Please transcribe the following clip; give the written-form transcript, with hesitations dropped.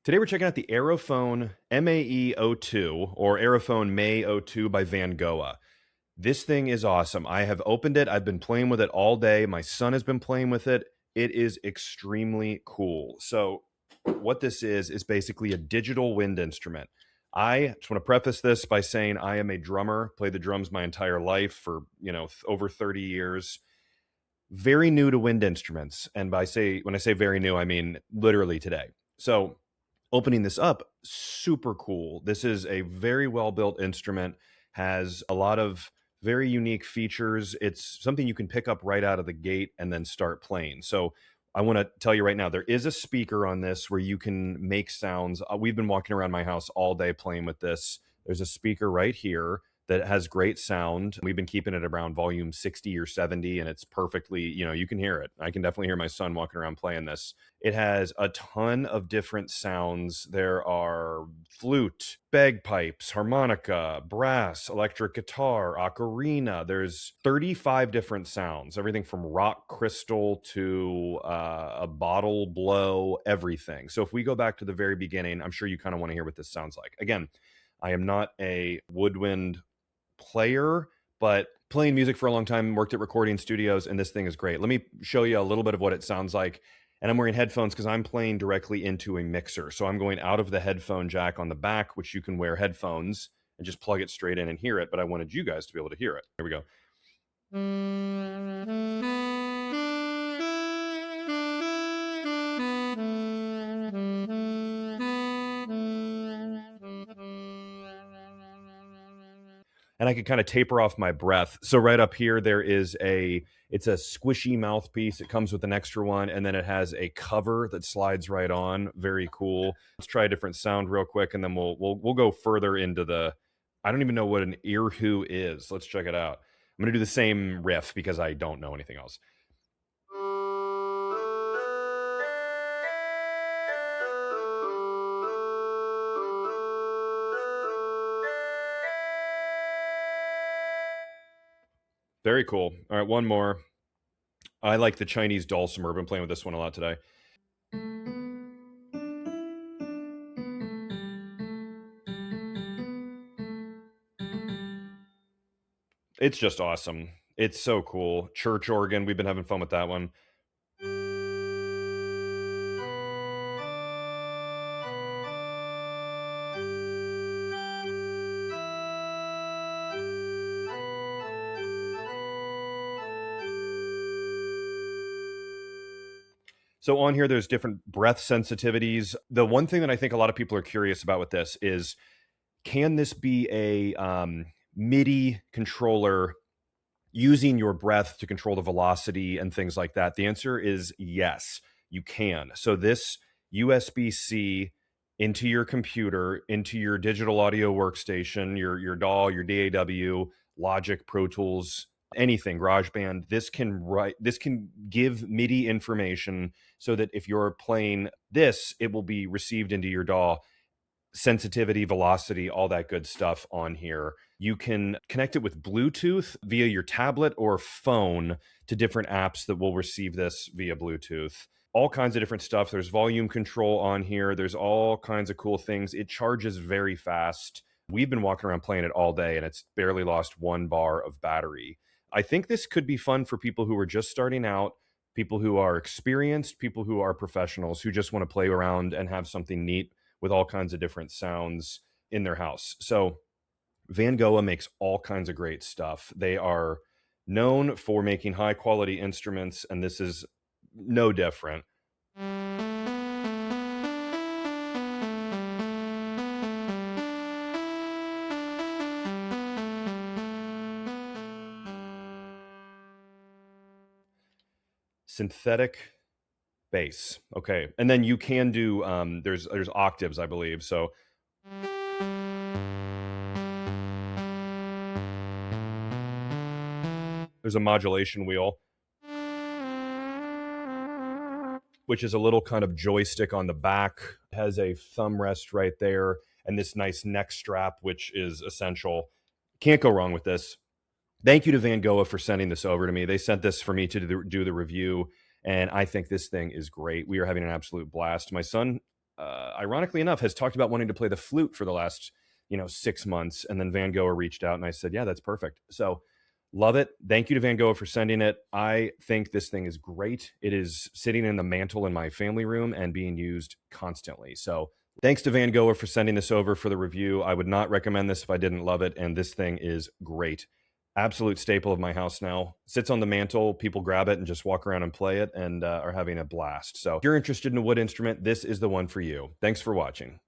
Today we're checking out the Aerophone MAE-02 or Aerophone MAE-02 by Vangoa. This thing is awesome. I have opened it. I've been playing with it all day. My son has been playing with it. It is extremely cool. So what this is basically a digital wind instrument. I just want to preface this by saying I am a drummer, played the drums my entire life for, over 30 years. Very new to wind instruments. And when I say very new, I mean literally today. So opening this up, super cool. This is a very well-built instrument, has a lot of very unique features. It's something you can pick up right out of the gate and then start playing. So I want to tell you right now, there is a speaker on this where you can make sounds. We've been walking around my house all day playing with this. There's a speaker right here that has great sound. We've been keeping it around volume 60 or 70, and it's perfectly, you can hear it. I can definitely hear my son walking around playing this. It has a ton of different sounds. There are flute, bagpipes, harmonica, brass, electric guitar, ocarina. There's 35 different sounds, everything from rock crystal to a bottle blow, everything. So if we go back to the very beginning, I'm sure you kind of want to hear what this sounds like. Again, I am not a woodwind player, but playing music for a long time, worked at recording studios, and this thing is great. Let me show you a little bit of what it sounds like. And I'm wearing headphones because I'm playing directly into a mixer. So I'm going out of the headphone jack on the back, which you can wear headphones and just plug it straight in and hear it. But I wanted you guys to be able to hear it. Here we go. And I could kind of taper off my breath. So right up here, it's a squishy mouthpiece. It comes with an extra one, and then it has a cover that slides right on. Very cool. Let's try a different sound real quick, and then we'll go further into I don't even know what an ear hoo is. Let's check it out. I'm gonna do the same riff because I don't know anything else. Very cool. All right, one more. I like the Chinese dulcimer. I've been playing with this one a lot today. It's just awesome. It's so cool. Church organ. We've been having fun with that one. So on here, there's different breath sensitivities. The one thing that I think a lot of people are curious about with this is, can this be a MIDI controller using your breath to control the velocity and things like that? The answer is yes, you can. So this USB-C into your computer, into your digital audio workstation, your DAW, your DAW, Logic, Pro Tools, anything, GarageBand, this can give MIDI information so that if you're playing this, it will be received into your DAW, sensitivity, velocity, all that good stuff on here. You can connect it with Bluetooth via your tablet or phone to different apps that will receive this via Bluetooth. All kinds of different stuff. There's volume control on here. There's all kinds of cool things. It charges very fast. We've been walking around playing it all day, and it's barely lost 1 bar of battery. I think this could be fun for people who are just starting out, people who are experienced, people who are professionals, who just want to play around and have something neat with all kinds of different sounds in their house. So Vangoa makes all kinds of great stuff. They are known for making high quality instruments, and this is no different. Synthetic bass. Okay. And then you can do there's octaves, I believe. So there's a modulation wheel, which is a little kind of joystick on the back. It has a thumb rest right there, and this nice neck strap, which is essential. Can't go wrong with this. Thank you to Vangoa for sending this over to me. They sent this for me to do the review, and I think this thing is great. We are having an absolute blast. My son ironically enough, has talked about wanting to play the flute for the last 6 months. And then Vangoa reached out and I said, yeah, that's perfect. So love it. Thank you to Vangoa for sending it. I think this thing is great. It is sitting in the mantle in my family room and being used constantly. So thanks to Vangoa for sending this over for the review. I would not recommend this if I didn't love it. And this thing is great. Absolute staple of my house now. Sits on the mantle. People grab it and just walk around and play it and are having a blast. So if you're interested in a wood instrument, this is the one for you. Thanks for watching.